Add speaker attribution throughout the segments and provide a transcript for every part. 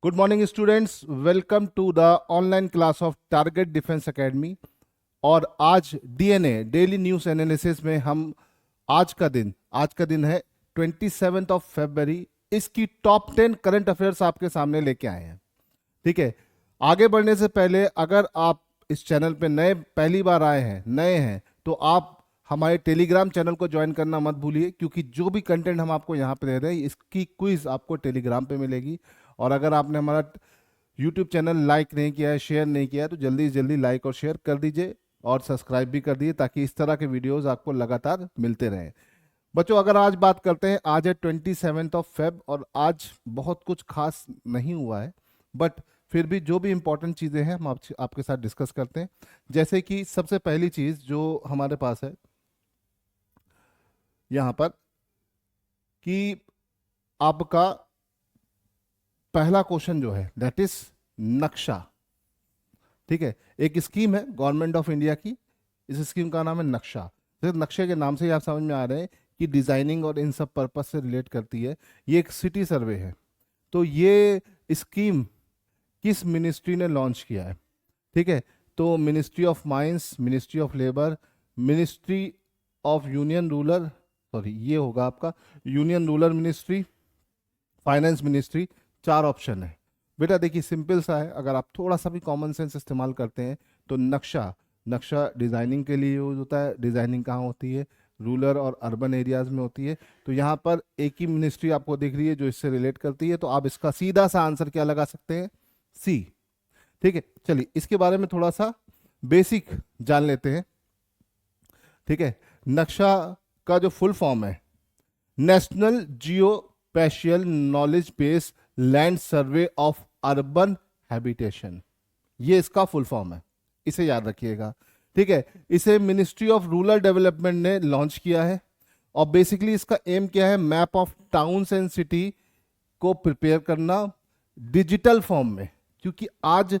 Speaker 1: Good morning students, welcome to the online class of target defence academy. और आज DNA daily news analysis में हम आज का दिन है 27 फरवरी। इसकी टॉप 10 करंट अफेयर्स आपके सामने लेके आए हैं। ठीक है, आगे बढ़ने से पहले अगर आप इस चैनल पे पहली बार आए हैं, नए हैं, तो आप हमारे टेलीग्राम चैनल को ज्वाइन करना मत भूलिए, क्योंकि जो भी कंटेंट हम आपको यहाँ पे दे रहे हैं इसकी क्विज आपको टेलीग्राम पे मिलेगी। और अगर आपने हमारा यूट्यूब चैनल लाइक नहीं किया है, शेयर नहीं किया है, तो जल्दी से जल्दी लाइक और शेयर कर दीजिए और सब्सक्राइब भी कर दीजिए, ताकि इस तरह के वीडियोस आपको लगातार मिलते रहें। बच्चों, अगर आज बात करते हैं, आज है 27 फेब और आज बहुत कुछ खास नहीं हुआ है, बट फिर भी जो भी इंपॉर्टेंट चीज़ें हैं हम आपके साथ डिस्कस करते हैं। जैसे कि सबसे पहली चीज़ जो हमारे पास है यहाँ पर, कि आपका पहला क्वेश्चन जो है दैट इज नक्शा। ठीक है, एक स्कीम है गवर्नमेंट ऑफ इंडिया की, इस स्कीम का नाम है नक्शा। तो नक्शे के नाम से ही आप समझ में आ रहे हैं कि डिजाइनिंग और इन सब पर्पज से रिलेट करती है। ये एक सिटी सर्वे है। तो ये स्कीम किस मिनिस्ट्री ने लॉन्च किया है? ठीक है, तो ministry of mines, ministry of labour, ministry of union rural, sorry ये होगा आपका union rural ministry, finance ministry. चार ऑप्शन है बेटा। देखिए सिंपल सा है, अगर आप थोड़ा सा भी कॉमन सेंस इस्तेमाल करते हैं तो नक्शा नक्शा डिजाइनिंग के लिए यूज होता है। डिजाइनिंग कहाँ होती है? रूरल और अर्बन एरियाज में होती है। तो यहाँ पर एक ही मिनिस्ट्री आपको दिख रही है जो इससे रिलेट करती है, तो आप इसका सीधा सा आंसर क्या लगा सकते हैं? सी। ठीक है, चलिए इसके बारे में थोड़ा सा बेसिक जान लेते हैं। ठीक है, नक्शा का जो फुल फॉर्म है national geo spatial knowledge base land survey of urban habitation, ये इसका फुल फॉर्म है, इसे याद रखिएगा। ठीक है, इसे मिनिस्ट्री ऑफ रूरल डेवलपमेंट ने लॉन्च किया है। और बेसिकली इसका एम क्या है? Map of towns and city को प्रिपेयर करना डिजिटल फॉर्म में, क्योंकि आज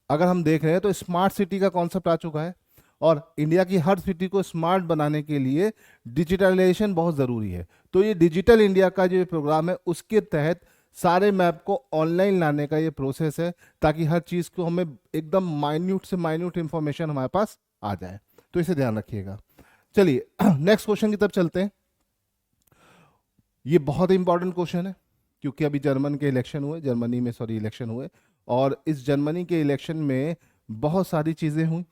Speaker 1: अगर हम देख रहे हैं तो स्मार्ट सिटी का कॉन्सेप्ट आ चुका है और इंडिया की हर सिटी को स्मार्ट बनाने के लिए डिजिटलाइजेशन बहुत ज़रूरी है। तो ये डिजिटल इंडिया का जो प्रोग्राम है उसके तहत सारे मैप को ऑनलाइन लाने का ये प्रोसेस है, ताकि हर चीज़ को हमें एकदम माइन्यूट से माइन्यूट इंफॉर्मेशन हमारे पास आ जाए। तो इसे ध्यान रखिएगा। चलिए नेक्स्ट क्वेश्चन की तरफ चलते हैं। ये बहुत ही इंपॉर्टेंट क्वेश्चन है, क्योंकि अभी जर्मनी में इलेक्शन हुए, और इस जर्मनी के इलेक्शन में बहुत सारी चीज़ें हुई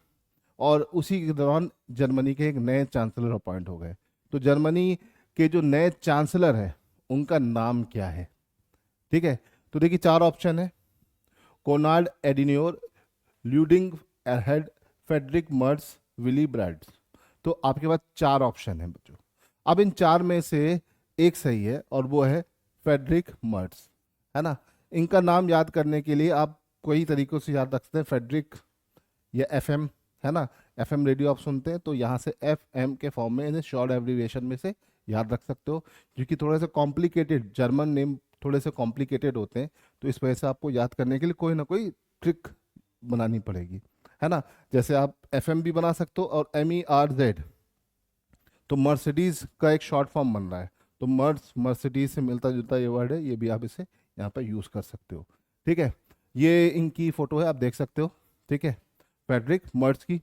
Speaker 1: और उसी के दौरान जर्मनी के एक नए चांसलर अपॉइंट हो गए। तो जर्मनी के जो नए चांसलर हैं उनका नाम क्या है? ठीक है, तो देखिए चार ऑप्शन है: कोनार्ड एडिन्योर, ल्यूडिंग एरहेड, फेडरिक मर्स, विली ब्रैड्स। तो आपके पास चार ऑप्शन है बच्चों। अब इन चार में से एक सही है और वो है फेडरिक मर्स, है ना। इनका नाम याद करने के लिए आप कई तरीकों से याद रख सकते हैं। फेडरिक या एफएम, है ना, एफएम रेडियो आप सुनते हैं तो यहाँ से एफएम के फॉर्म में इन्हें शॉर्ट एब्रीविएशन में से याद रख सकते हो, क्योंकि थोड़े से कॉम्प्लिकेटेड जर्मन नेम थोड़े से कॉम्प्लिकेटेड होते हैं, तो इस वजह से आपको याद करने के लिए कोई ना कोई ट्रिक बनानी पड़ेगी, है ना। जैसे आप एफएम भी बना सकते हो और MERZ, तो मर्सिडीज का एक शॉर्ट फॉर्म बन रहा है, तो मर्सिडीज से मिलता जुलता ये वर्ड है, ये भी आप इसे यहाँ पर यूज कर सकते हो। ठीक है, ये इनकी फोटो है, आप देख सकते हो। ठीक है, फेडरिक मर्स की।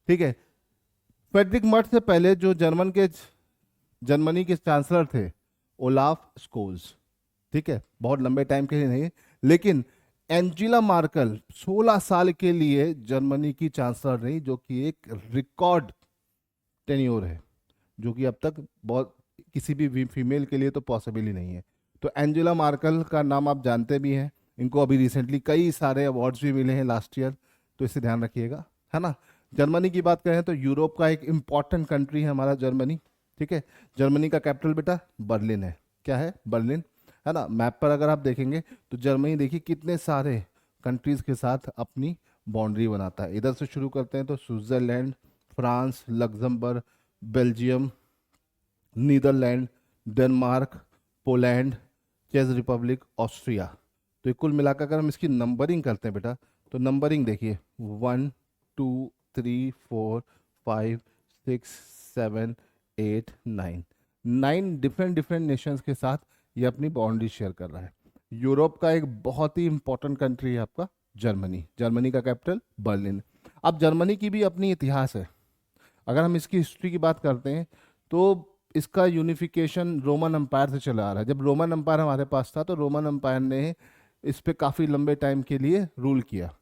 Speaker 1: ठीक है, फेडरिक मर्स से पहले जो जर्मनी के चांसलर थे ओलाफ स्कोल्स। ठीक है, बहुत लंबे टाइम के लिए नहीं, लेकिन एंजेला मार्कल 16 साल के लिए जर्मनी की चांसलर रही, जो कि एक रिकॉर्ड टेन्योर है, जो कि अब तक बहुत किसी भी फीमेल के लिए तो पॉसिबल ही नहीं है। तो एंजेला मार्कल का नाम आप जानते भी हैं, इनको अभी रिसेंटली कई सारे अवार्ड्स भी मिले हैं लास्ट ईयर, तो इसे ध्यान रखिएगा, है ना। जर्मनी की बात करें तो यूरोप का एक इंपॉर्टेंट कंट्री है हमारा जर्मनी। ठीक है, जर्मनी का कैपिटल बेटा बर्लिन है। क्या है? बर्लिन, है ना। मैप पर अगर आप देखेंगे तो जर्मनी देखिए कितने सारे कंट्रीज के साथ अपनी बाउंड्री बनाता है। इधर से शुरू करते हैं तो Switzerland, France, Luxembourg, Belgium, Netherland, Denmark, Poland, चेक रिपब्लिक, ऑस्ट्रिया। तो ये कुल मिलाकर अगर हम इसकी नंबरिंग करते हैं बेटा, तो नंबरिंग देखिए 1 2 3 4 5 6 7 8 9 डिफरेंट डिफरेंट नेशंस के साथ ये अपनी बाउंड्री शेयर कर रहा है। यूरोप का एक बहुत ही इंपॉर्टेंट कंट्री है आपका जर्मनी। जर्मनी का कैपिटल बर्लिन। अब जर्मनी की भी अपनी इतिहास है। अगर हम इसकी हिस्ट्री की बात करते हैं तो इसका यूनिफिकेशन रोमन एम्पायर से चला आ रहा है। जब रोमन एम्पायर हमारे पास था तो रोमन एम्पायर ने इस पे काफ़ी लंबे टाइम के लिए रूल किया।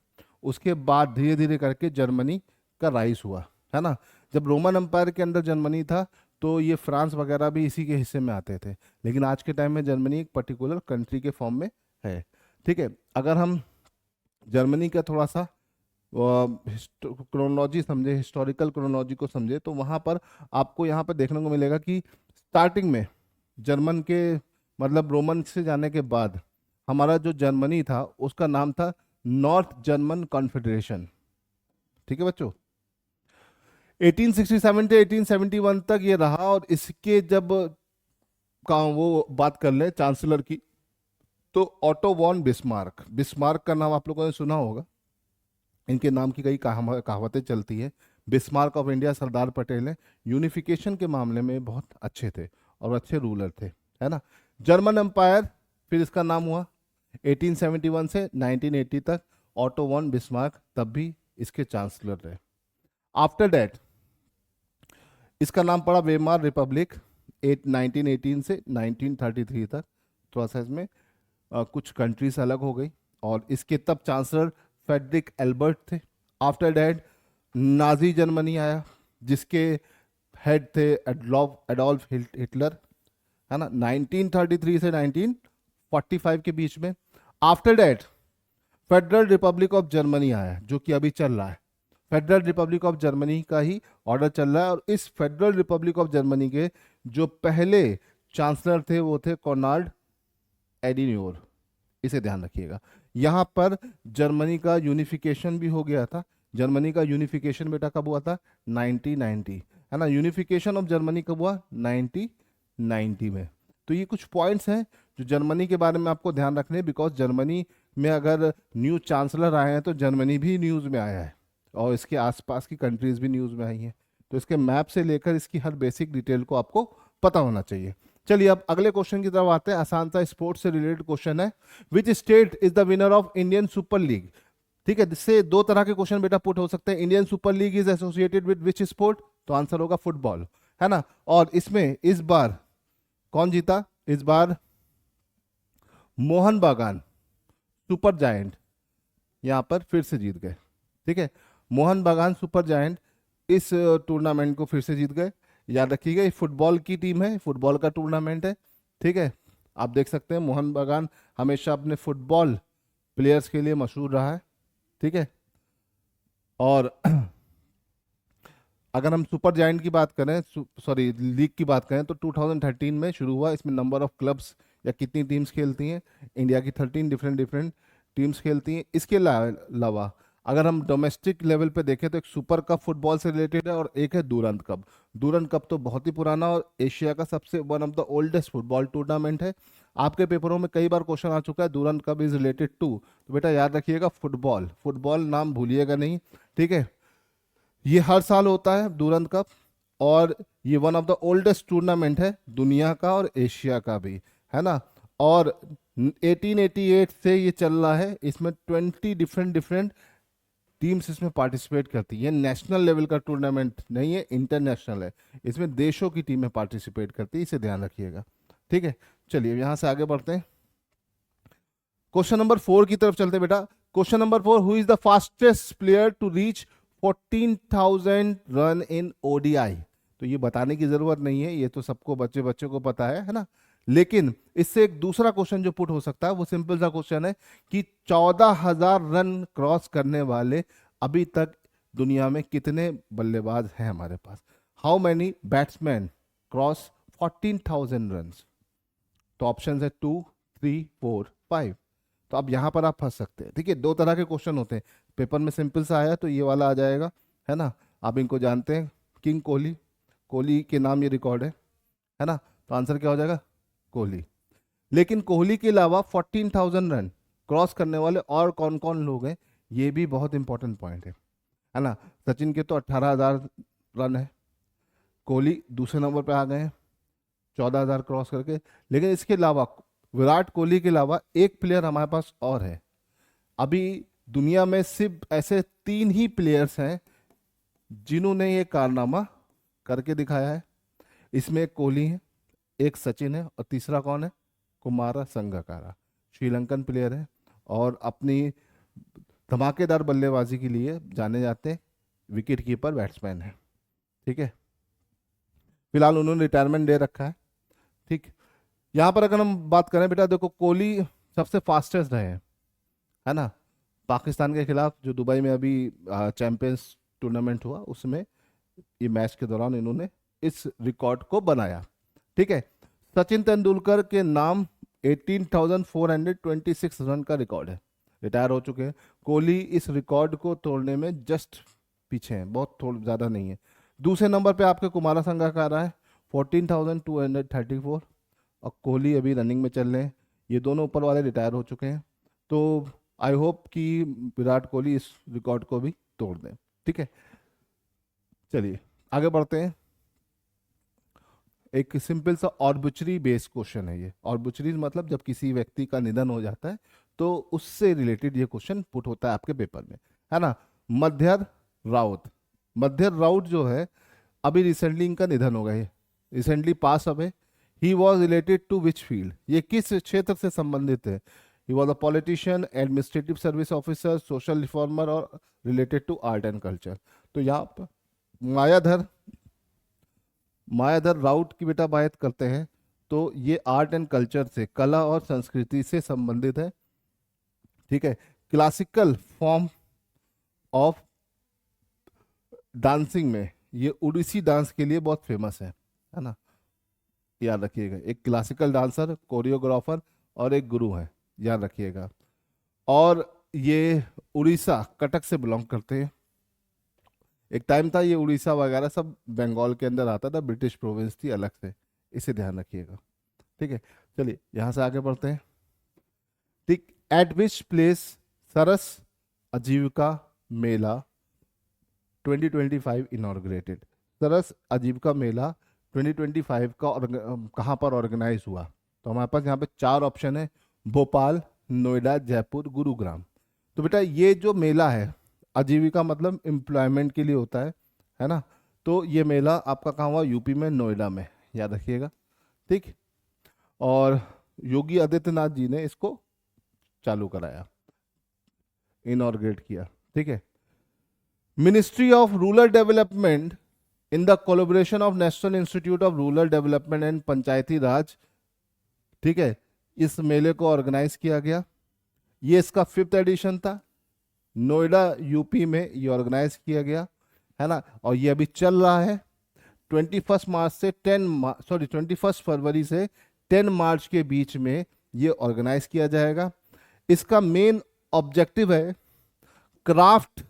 Speaker 1: उसके बाद धीरे धीरे करके जर्मनी का राइज हुआ, है ना। जब रोमन एम्पायर के अंदर जर्मनी था तो ये फ्रांस वगैरह भी इसी के हिस्से में आते थे, लेकिन आज के टाइम में जर्मनी एक पर्टिकुलर कंट्री के फॉर्म में है। ठीक है, अगर हम जर्मनी का थोड़ा सा क्रोनोलॉजी समझे, हिस्टोरिकल क्रोनोलॉजी को समझे, तो वहाँ पर आपको यहाँ पर देखने को मिलेगा कि स्टार्टिंग में जर्मन के मतलब रोमन से जाने के बाद हमारा जो जर्मनी था उसका नाम था नॉर्थ जर्मन कॉन्फेडरेशन। ठीक है बच्चों, 1867 से 1871 तक ये रहा। और इसके जब का वो बात कर ले चांसलर की, तो ऑटो वॉन बिस्मार्क, बिस्मार्क का नाम आप लोगों ने सुना होगा। इनके नाम की कई कहावतें चलती है। Bismarck of India Sardar Patel है। यूनिफिकेशन के मामले में बहुत अच्छे थे और अच्छे रूलर थे, है ना। जर्मन एम्पायर फिर इसका नाम हुआ 1871 से 1980 तक ऑटो वॉन बिस्मार्क, तब भी इसके चांसलर रहे। आफ्टर दैट इसका नाम पड़ा वेमार रिपब्लिक 1918 से 1933 तक। थोड़ा सा इसमें कुछ कंट्रीज अलग हो गई और इसके तब चांसलर फेडरिक एल्बर्ट थे। आफ्टर दैट नाजी जर्मनी आया जिसके हेड थे एडोल्फ हिटलर, है ना, 1933 से 1945 के बीच में। After that federal Republic of Germany आया जो कि अभी चल रहा है। फेडरल रिपब्लिक ऑफ जर्मनी का ही ऑर्डर चल रहा है। और इस फेडरल रिपब्लिक ऑफ जर्मनी के जो पहले चांसलर थे वो थे कॉनराड एडिन्योर। इसे ध्यान रखिएगा। यहाँ पर जर्मनी का यूनिफिकेशन भी हो गया था। जर्मनी का यूनिफिकेशन बेटा कब हुआ था? 1990, है ना। यूनिफिकेशन ऑफ जर्मनी कब हुआ? 1990 में। तो ये कुछ पॉइंट्स हैं जो जर्मनी के बारे में आपको ध्यान रखने हैं, बिकॉज जर्मनी में अगर न्यू चांसलर आए हैं तो जर्मनी भी न्यूज़ में आया है और इसके आसपास की कंट्रीज भी न्यूज़ में आई हैं। तो इसके मैप से लेकर इसकी हर बेसिक डिटेल को आपको पता होना चाहिए। चलिए अब अगले क्वेश्चन की तरफ आते हैं। आसान सा स्पोर्ट्स से रिलेटेड क्वेश्चन है। Which state is the winner of Indian super league? ठीक है, जिससे दो तरह के क्वेश्चन बेटा पुट हो सकते हैं। Indian super league is associated with which sport? तो आंसर होगा फुटबॉल, है ना। और इसमें इस बार कौन जीता? इस बार मोहन बागान सुपर जायंट यहां पर फिर से जीत गए। ठीक है, मोहन बागान सुपर जायंट इस टूर्नामेंट को फिर से जीत गए। याद रखिएगा ये फुटबॉल की टीम है, फुटबॉल का टूर्नामेंट है। ठीक है, आप देख सकते हैं मोहन बागान हमेशा अपने फुटबॉल प्लेयर्स के लिए मशहूर रहा है। ठीक है, और अगर हम सुपर जायंट की बात करें, सॉरी लीग की बात करें, तो 2013 में शुरू हुआ। इसमें नंबर ऑफ क्लब्स या कितनी टीम्स खेलती हैं, इंडिया की 13 डिफरेंट डिफरेंट टीम्स खेलती हैं। इसके अलावा अगर हम डोमेस्टिक लेवल पे देखें तो एक सुपर कप फुटबॉल से रिलेटेड है और एक है दूरंत कप। दूरंत कप तो बहुत ही पुराना और एशिया का सबसे one of the oldest football tournament है। आपके पेपरों में कई बार क्वेश्चन आ चुका है दूरंत कप इज रिलेटेड टू, तो बेटा याद रखिएगा फुटबॉल, फुटबॉल नाम भूलिएगा नहीं। ठीक है, ये हर साल होता है दूरंत कप और ये one of the oldest tournament है दुनिया का और एशिया का भी, है ना। और 1888 से ये चल रहा है। इसमें 20 डिफरेंट डिफरेंट टीम्स इसमें पार्टिसिपेट करती है। नेशनल लेवल का टूर्नामेंट नहीं है, इंटरनेशनल है। इसमें देशों की टीमें पार्टिसिपेट करती है, इसे ध्यान रखिएगा। ठीक है, चलिए यहां से आगे बढ़ते हैं। क्वेश्चन नंबर 4 की तरफ चलते हैं बेटा। Question number 4, who is the fastest player to reach 14,000 run in ODI? तो ये बताने की जरूरत नहीं है, ये तो सबको बच्चे बच्चे को पता है ना। लेकिन इससे एक दूसरा क्वेश्चन जो पुट हो सकता है वो सिंपल सा क्वेश्चन है कि 14,000 रन क्रॉस करने वाले अभी तक दुनिया में कितने बल्लेबाज हैं हमारे पास? How many batsman cross 14,000 run? तो ऑप्शन है 2, 3, 4, 5। तो अब यहां पर आप फंस सकते हैं। ठीक है, दो तरह के क्वेश्चन होते हैं। पेपर में सिंपल सा आया तो ये वाला आ जाएगा, है ना। आप इनको जानते हैं, किंग कोहली, कोहली के नाम ये रिकॉर्ड है ना। तो आंसर क्या हो जाएगा? कोहली। लेकिन कोहली के अलावा 14,000 रन क्रॉस करने वाले और कौन कौन लोग हैं, ये भी बहुत इंपॉर्टेंट पॉइंट है ना। सचिन के तो 18,000 रन है, कोहली दूसरे नंबर पे आ गए हैं 14,000 क्रॉस करके। लेकिन इसके अलावा विराट कोहली के अलावा एक प्लेयर हमारे पास और है। अभी दुनिया में सिर्फ ऐसे 3 ही प्लेयर्स हैं जिन्होंने ये कारनामा करके दिखाया है। इसमें एक कोहली है, एक सचिन है, और तीसरा कौन है? कुमार संगकारा, श्रीलंकन प्लेयर है और अपनी धमाकेदार बल्लेबाजी के लिए जाने जाते हैं, विकेट कीपर बैट्समैन है। ठीक है, फिलहाल उन्होंने रिटायरमेंट दे रखा है। ठीक, यहाँ पर अगर हम बात करें बेटा, देखो कोहली सबसे फास्टेस्ट रहे हैं, है ना। पाकिस्तान के खिलाफ जो दुबई में अभी चैंपियंस टूर्नामेंट हुआ, उसमें ये मैच के दौरान इन्होंने इस रिकॉर्ड को बनाया। ठीक है, सचिन तेंदुलकर के नाम 18,426 रन का रिकॉर्ड है, रिटायर हो चुके हैं। कोहली इस रिकॉर्ड को तोड़ने में जस्ट पीछे हैं, बहुत थोड़ा ज़्यादा नहीं है। दूसरे नंबर पे आपके कुमार संगकारा है 14,234, और कोहली अभी रनिंग में चल रहे हैं। ये दोनों ऊपर वाले रिटायर हो चुके हैं, तो आई होप कि विराट कोहली इस रिकॉर्ड को भी तोड़ दें। ठीक है, चलिए आगे बढ़ते हैं। एक सिंपल सा ऑर्बिचरी बेस्ड क्वेश्चन है ये। ऑर्बिचरी मतलब जब किसी व्यक्ति का निधन हो जाता है तो उससे रिलेटेड ये क्वेश्चन पुट होता है आपके पेपर में, है ना। मध्यर राउत, मध्यर राउत जो है अभी रिसेंटली इनका निधन हो गया, recently pass away. He was related to which field, ये किस क्षेत्र से संबंधित है? He was a politician, administrative service officer, social reformer और related to art and culture. तो यहाँ पर मायाधर राउत की बेटा बात करते हैं तो ये आर्ट एंड कल्चर से, कला और संस्कृति से संबंधित है। ठीक है, क्लासिकल फॉर्म ऑफ डांसिंग में ये उड़ीसी डांस के लिए बहुत फेमस है ना, याद रखिएगा। एक क्लासिकल डांसर, कोरियोग्राफर और एक गुरु है, याद रखिएगा। और ये उड़ीसा, कटक से बिलोंग करते हैं। एक टाइम था ये उड़ीसा वगैरह सब बंगाल के अंदर आता था, ब्रिटिश प्रोविंस थी अलग से, इसे ध्यान रखिएगा। ठीक है, चलिए यहाँ से आगे बढ़ते हैं। ठीक, एट विच प्लेस सरस आजीविका मेला 2025 इनॉर्गरेटेड? सरस आजीविका मेला 2025 का कहाँ पर ऑर्गेनाइज हुआ? तो हमारे पास यहाँ पे 4 ऑप्शन है, भोपाल, नोएडा, जयपुर, गुरुग्राम। तो बेटा ये जो मेला है, आजीविका मतलब एम्प्लॉयमेंट के लिए होता है ना। तो ये मेला आपका कहाँ हुआ? यूपी में, नोएडा में, याद रखिएगा। ठीक, और योगी आदित्यनाथ जी ने इसको चालू कराया, इनॉर्गेट किया। ठीक है, ministry of rural development in the collaboration of national institute of rural development and Panchayati Raj, ठीक है, इस मेले को ऑर्गेनाइज किया गया। ये इसका 5th एडिशन था, नोएडा यूपी में ये ऑर्गेनाइज किया गया, है ना। और ये अभी चल रहा है 21 फरवरी से 10 मार्च के बीच में ये ऑर्गेनाइज किया जाएगा। इसका मेन ऑब्जेक्टिव है craft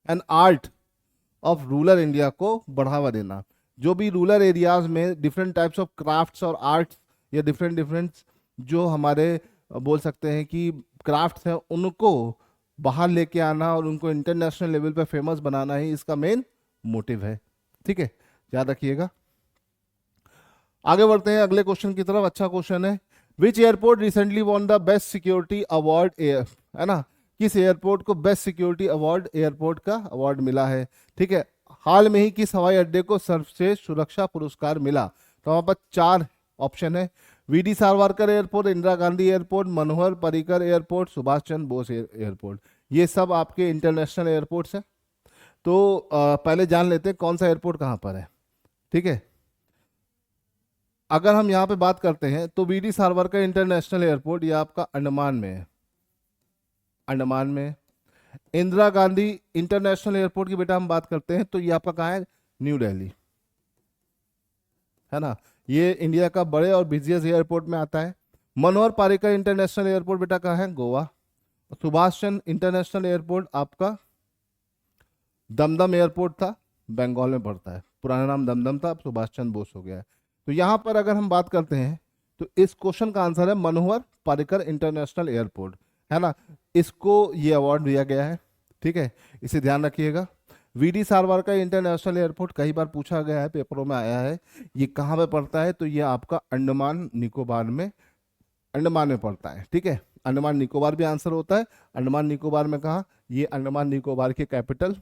Speaker 1: and art of rural India को बढ़ावा देना। जो भी रूरल एरियाज में डिफरेंट टाइप्स ऑफ क्राफ्ट्स और आर्ट्स या डिफरेंट जो हमारे बोल सकते हैं कि क्राफ्ट्स हैं, उनको बाहर लेके आना और उनको इंटरनेशनल लेवल पे फेमस बनाना ही इसका मेन मोटिव है। ठीक है, याद रखिएगा। आगे बढ़ते हैं अगले क्वेश्चन की तरफ। अच्छा क्वेश्चन है, which airport recently won the best security award, है ना। किस एयरपोर्ट को बेस्ट सिक्योरिटी अवार्ड, एयरपोर्ट का अवार्ड मिला है? ठीक है, हाल में ही किस हवाई अड्डे को सर्वश्रेष्ठ सुरक्षा पुरस्कार मिला? तो वहां पर 4 ऑप्शन है, VD Savarkar airport, Indira Gandhi airport, Manohar Parrikar airport, Subhash Chandra Bose airport. ये सब आपके इंटरनेशनल एयरपोर्ट्स हैं। तो पहले जान लेते हैं कौन सा एयरपोर्ट कहाँ पर है। ठीक है, अगर हम यहाँ पे बात करते हैं तो वीडी सावरकर इंटरनेशनल एयरपोर्ट ये आपका अंडमान में है, अंडमान में। इंदिरा गांधी इंटरनेशनल एयरपोर्ट की बेटा हम बात करते हैं तो ये आपका कहाँ है? न्यू दिल्ली, है ना। ये इंडिया का बड़े और बिजिएस्ट एयरपोर्ट में आता है। मनोहर पर्रिकर इंटरनेशनल एयरपोर्ट बेटा कहाँ है? गोवा। सुभाष चंद्र इंटरनेशनल एयरपोर्ट आपका दमदम एयरपोर्ट था, बंगाल में पड़ता है। पुराना नाम दमदम था, अब सुभाष चंद्र बोस हो गया है। तो यहाँ पर अगर हम बात करते हैं तो इस क्वेश्चन का आंसर है मनोहर पर्रिकर इंटरनेशनल एयरपोर्ट, है ना। इसको ये अवार्ड दिया गया है। ठीक है, इसे ध्यान रखिएगा। वीडी सावरकर इंटरनेशनल एयरपोर्ट कई बार पूछा गया है, पेपरों में आया है। ये कहाँ पे पड़ता है? तो ये आपका अंडमान निकोबार में, अंडमान में पड़ता है, ठीक है। अंडमान निकोबार भी आंसर होता है। अंडमान निकोबार में कहा, ये अंडमान निकोबार के कैपिटल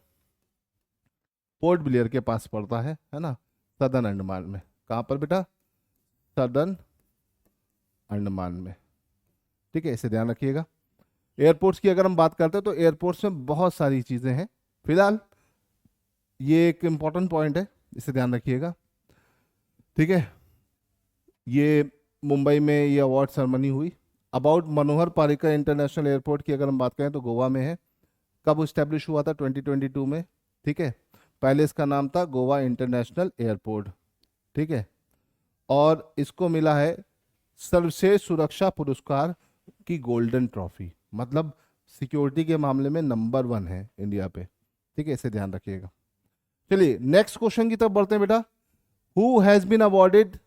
Speaker 1: पोर्ट ब्लेयर के पास पड़ता है ना, सदर्न अंडमान में। कहाँ पर बेटा? सदर्न अंडमान में, ठीक है, इसे ध्यान रखिएगा। एयरपोर्ट्स की अगर हम बात करते हैं तो एयरपोर्ट्स में बहुत सारी चीज़ें हैं। फिलहाल ये एक इंपॉर्टेंट पॉइंट है, इसे ध्यान रखिएगा, ठीक है। ये मुंबई में ये अवार्ड सेरेमनी हुई। About Manohar Parrikar international airport की अगर हम बात करें तो गोवा में है। कब इस्टेब्लिश हुआ था? 2022 में, ठीक है। पहले इसका नाम था गोवा इंटरनेशनल एयरपोर्ट, ठीक है। और इसको मिला है सर्वश्रेष्ठ सुरक्षा पुरस्कार की गोल्डन ट्रॉफी, मतलब सिक्योरिटी के मामले में नंबर 1 है इंडिया पे, ठीक है, इसे ध्यान रखिएगा। चलिए नेक्स्ट क्वेश्चन की तरफ बढ़ते हैं बेटा। Who has been awarded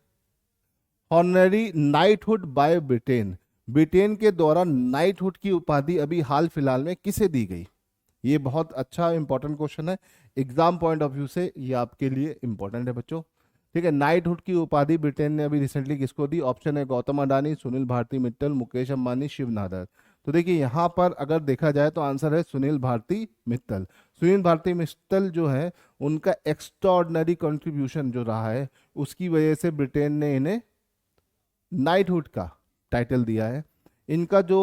Speaker 1: honorary knighthood by Britain? Britain के द्वारा नाइटहुड की उपाधि अभी हाल फिलहाल में किसे दी गई? ये बहुत अच्छा इंपॉर्टेंट क्वेश्चन है, एग्जाम पॉइंट ऑफ व्यू से ये आपके लिए इंपॉर्टेंट है बच्चों, ठीक है। नाइटहुड की उपाधि ब्रिटेन ने अभी रिसेंटली किसको दी? ऑप्शन है गौतम अडानी, सुनील भारती मित्तल, मुकेश अंबानी, शिव नादर। तो देखिए यहाँ पर अगर देखा जाए तो आंसर है सुनील भारती मित्तल। सुनील भारती मित्तल जो है उनका एक्स्ट्राऑर्डिनरी कंट्रीब्यूशन जो रहा है उसकी वजह से ब्रिटेन ने इन्हें नाइटहुड का टाइटल दिया है। इनका जो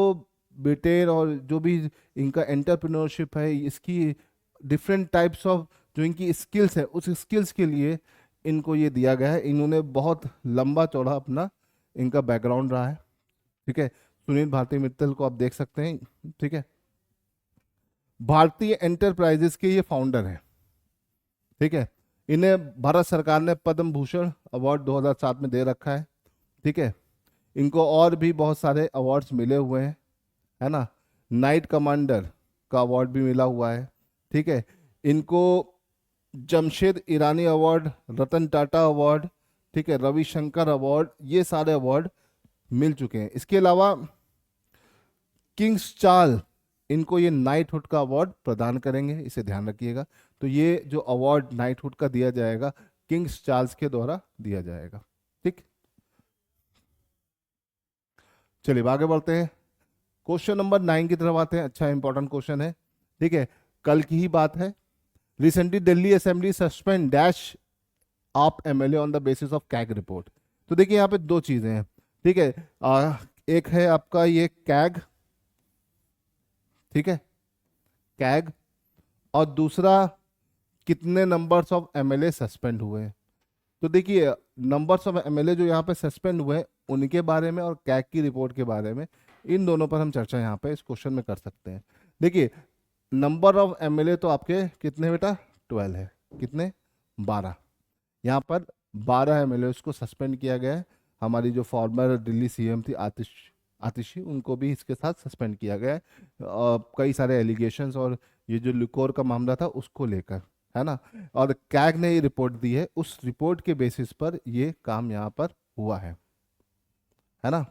Speaker 1: ब्रिटेन और जो भी इनका एंटरप्रेन्योरशिप है, इसकी डिफरेंट टाइप्स ऑफ जो इनकी स्किल्स है, उस स्किल्स के लिए इनको ये दिया गया है। इन्होंने बहुत लंबा चौड़ा अपना इनका बैकग्राउंड रहा है, ठीक है। सुनील भारती मित्तल को आप देख सकते हैं, ठीक है। भारतीय एंटरप्राइजेस के ये फाउंडर हैं, ठीक है। इन्हें भारत सरकार ने पद्म भूषण अवार्ड 2007 में दे रखा है, ठीक है। इनको और भी बहुत सारे अवार्ड्स मिले हुए हैं, है ना। नाइट कमांडर का अवार्ड भी मिला हुआ है, ठीक है। इनको जमशेद ईरानी अवार्ड, रतन टाटा अवार्ड, ठीक है, रविशंकर अवार्ड, ये सारे अवार्ड मिल चुके हैं। इसके अलावा किंग्स चार्ल्स इनको ये नाइटहुड का अवार्ड प्रदान करेंगे, इसे ध्यान रखिएगा। तो ये जो अवार्ड नाइटहुड का दिया जाएगा किंग्स चार्ल्स के द्वारा दिया जाएगा, ठीक। चलिए आगे बढ़ते हैं, क्वेश्चन नंबर 9 की तरफ आते हैं। अच्छा इंपॉर्टेंट क्वेश्चन है, ठीक है, कल की ही बात है। Recently Delhi assembly suspend dash AAP MLA on the basis of CAG report. तो देखिए यहाँ पे दो चीजें हैं, ठीक है। एक है आपका ये कैग, ठीक है, कैग, और दूसरा कितने नंबर्स ऑफ एमएलए सस्पेंड हुए हैं। तो देखिए नंबर्स ऑफ एमएलए जो यहाँ पे सस्पेंड हुए हैं उनके बारे में और कैग की रिपोर्ट के बारे में, इन दोनों पर हम चर्चा यहाँ पे इस क्वेश्चन में कर सकते हैं। देखिए नंबर ऑफ एमएलए तो आपके कितने बेटा? 12 है। कितने? 12। यहाँ पर 12 एमएलए को सस्पेंड किया गया है। हमारी जो फॉर्मर दिल्ली सीएम थी आतिशी, उनको भी इसके साथ सस्पेंड किया गया है, कई सारे एलिगेशंस और ये जो लिकोर का मामला था उसको लेकर, है ना। और कैग ने ये रिपोर्ट दी है, उस रिपोर्ट के बेसिस पर ये काम यहाँ पर हुआ है ना।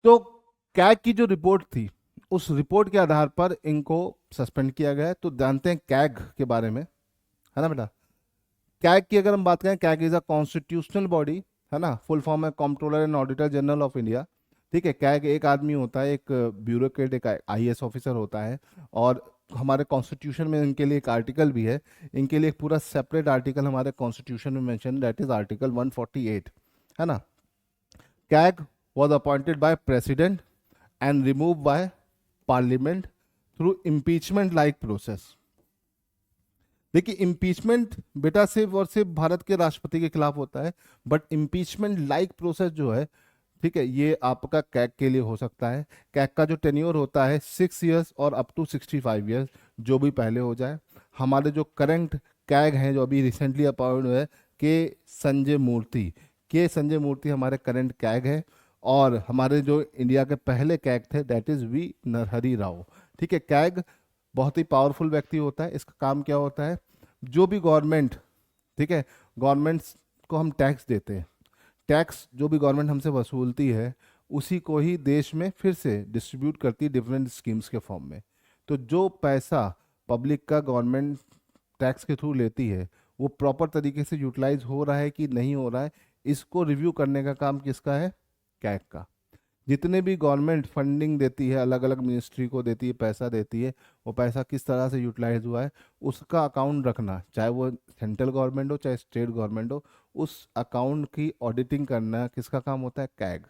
Speaker 1: तो कैग की जो रिपोर्ट थी उस रिपोर्ट के आधार पर इनको सस्पेंड किया गया है। तो जानते हैं कैग के बारे में, है ना बेटा। कैग की अगर हम बात करें, CAG is a constitutional body, है ना। फुल फॉर्म है controller and auditor general of India, ठीक है। कैग एक आदमी होता है, एक ब्यूरोक्रेट, एक आईएएस ऑफिसर होता है। और हमारे कॉन्स्टिट्यूशन में इनके लिए एक आर्टिकल भी है, इनके लिए एक पूरा सेपरेट आर्टिकल हमारे कॉन्स्टिट्यूशन में मेंशन, दैट इज आर्टिकल 148, है ना। CAG was appointed by president and removed by parliament through impeachment like process। देखिए इम्पीचमेंट बेटा सिर्फ और सिर्फ भारत के राष्ट्रपति के खिलाफ होता है, बट इम्पीचमेंट लाइक प्रोसेस जो है, ठीक है, ये आपका कैग के लिए हो सकता है। कैग का जो टेन्योर होता है 6 इयर्स और अप टू 65 इयर्स, जो भी पहले हो जाए। हमारे जो करंट कैग हैं जो अभी रिसेंटली अपॉइंट हुए के संजय मूर्ति हमारे करंट कैग है। और हमारे जो इंडिया के पहले कैग थे that is V Narahari Rao. ठीक है, कैग बहुत ही पावरफुल व्यक्ति होता है। इसका काम क्या होता है, जो भी गवर्नमेंट, ठीक है, गवर्नमेंट्स को हम टैक्स देते हैं, टैक्स जो भी गवर्नमेंट हमसे वसूलती है उसी को ही देश में फिर से डिस्ट्रीब्यूट करती है डिफरेंट स्कीम्स के फॉर्म में। तो जो पैसा पब्लिक का गवर्नमेंट टैक्स के थ्रू लेती है वो प्रॉपर तरीके से यूटिलाइज हो रहा है कि नहीं हो रहा है, इसको रिव्यू करने का काम किसका है, कैग का। जितने भी गवर्नमेंट फंडिंग देती है, अलग अलग मिनिस्ट्री को देती है, पैसा देती है, वो पैसा किस तरह से यूटिलाइज हुआ है उसका अकाउंट रखना, चाहे वो सेंट्रल गवर्नमेंट हो चाहे स्टेट गवर्नमेंट हो, उस अकाउंट की ऑडिटिंग करना किसका काम होता है, कैग।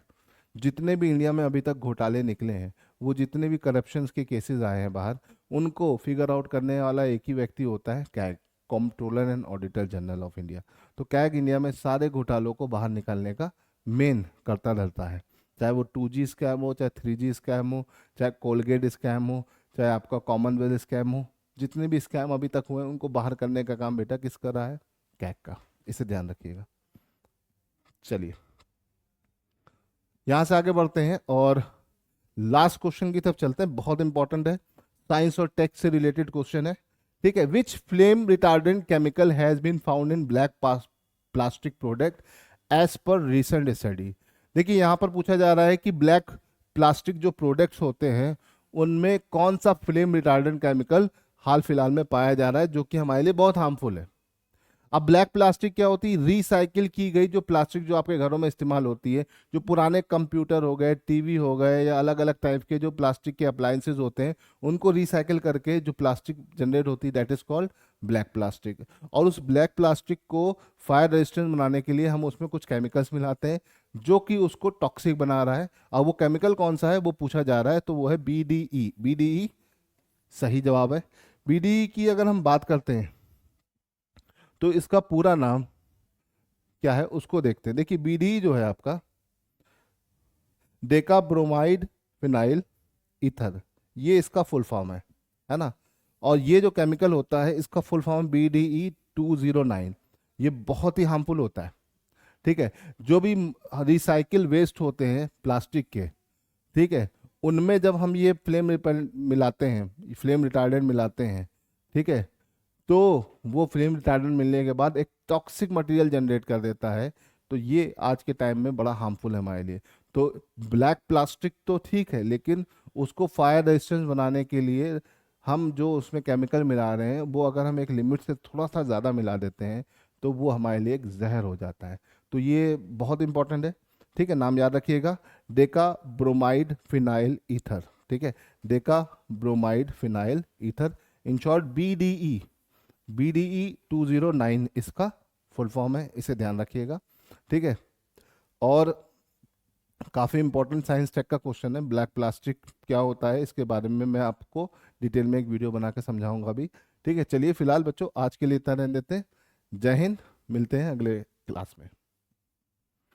Speaker 1: जितने भी इंडिया में अभी तक घोटाले निकले हैं, वो जितने भी करप्शन के केसेस आए हैं बाहर, उनको फिगर आउट करने वाला एक ही व्यक्ति होता है, CAG, comptroller and auditor general of India. तो कैग इंडिया में सारे घोटालों को बाहर निकालने का मेन करता रहता है, चाहे वो 2G स्कैम हो, चाहे 3G स्कैम हो, चाहे कोलगेट स्कैम हो, चाहे आपका कॉमनवेल्थ स्कैम हो। जितने भी स्कैम अभी तक हुए उनको बाहर करने का काम बेटा किस कर रहा है, कैग का। इसे ध्यान रखिएगा। चलिए यहां से आगे बढ़ते हैं और लास्ट क्वेश्चन की तरफ चलते हैं, बहुत इंपॉर्टेंट है, साइंस और टेक से रिलेटेड क्वेश्चन है। ठीक है, which flame retardant chemical has been found in black plastic product as per recent study. देखिए यहां पर पूछा जा रहा है कि ब्लैक प्लास्टिक जो प्रोडक्ट्स होते हैं उनमें कौन सा फ्लेम रिटार्डेंट केमिकल हाल फिलहाल में पाया जा रहा है जो कि हमारे लिए बहुत हार्मफुल है। अब ब्लैक प्लास्टिक क्या होती है, रिसाइकिल की गई जो प्लास्टिक जो आपके घरों में इस्तेमाल होती है, जो पुराने कंप्यूटर हो गए, टीवी हो गए, या अलग अलग टाइप के जो प्लास्टिक के अप्लायंसेज होते हैं उनको रिसाइकिल करके जो प्लास्टिक जनरेट होती है that is called black plastic. और उस ब्लैक प्लास्टिक को फायर रेजिस्टेंट बनाने के लिए हम उसमें कुछ केमिकल्स मिलाते हैं जो कि उसको टॉक्सिक बना रहा है। और वो केमिकल कौन सा है वो पूछा जा रहा है, तो वो है BDE। BDE सही जवाब है। BDE की अगर हम बात करते हैं तो इसका पूरा नाम क्या है उसको देखते हैं। देखिए BDE जो है आपका डेका ब्रोमाइड फिनाइल ईथर, ये इसका फुल फॉर्म है ना। और ये जो केमिकल होता है इसका फुल फॉर्म BDE 209। ये बहुत ही हार्मफुल होता है। ठीक है, जो भी रिसाइकिल वेस्ट होते हैं प्लास्टिक के, ठीक है, उनमें जब हम ये फ्लेम मिलाते हैं, फ्लेम रिटार्डेंट मिलाते हैं, ठीक है, तो वो फ्लेम रिटार्डेंट मिलने के बाद एक टॉक्सिक मटेरियल जनरेट कर देता है। तो ये आज के टाइम में बड़ा हार्मफुल है हमारे लिए। तो ब्लैक प्लास्टिक तो ठीक है, लेकिन उसको फायर रेजिस्टेंस बनाने के लिए हम जो उसमें केमिकल मिला रहे हैं वो अगर हम एक लिमिट से थोड़ा सा ज़्यादा मिला देते हैं तो वो हमारे लिए एक जहर हो जाता है। तो ये बहुत इंपॉर्टेंट है। ठीक है, नाम याद रखिएगा, डेका ब्रोमाइड फिनाइल ईथर। ठीक है, Deka bromide phenyl ether, in short BDE 209 इसका फुल फॉर्म है, इसे ध्यान रखिएगा। ठीक है, और काफ़ी इंपॉर्टेंट साइंस टेक का क्वेश्चन है, ब्लैक प्लास्टिक क्या होता है इसके बारे में मैं आपको डिटेल में एक वीडियो बना के समझाऊंगा अभी। ठीक है, चलिए फिलहाल बच्चों आज के लिए इतना रहने देते हैं। जय हिंद, मिलते हैं अगले क्लास में।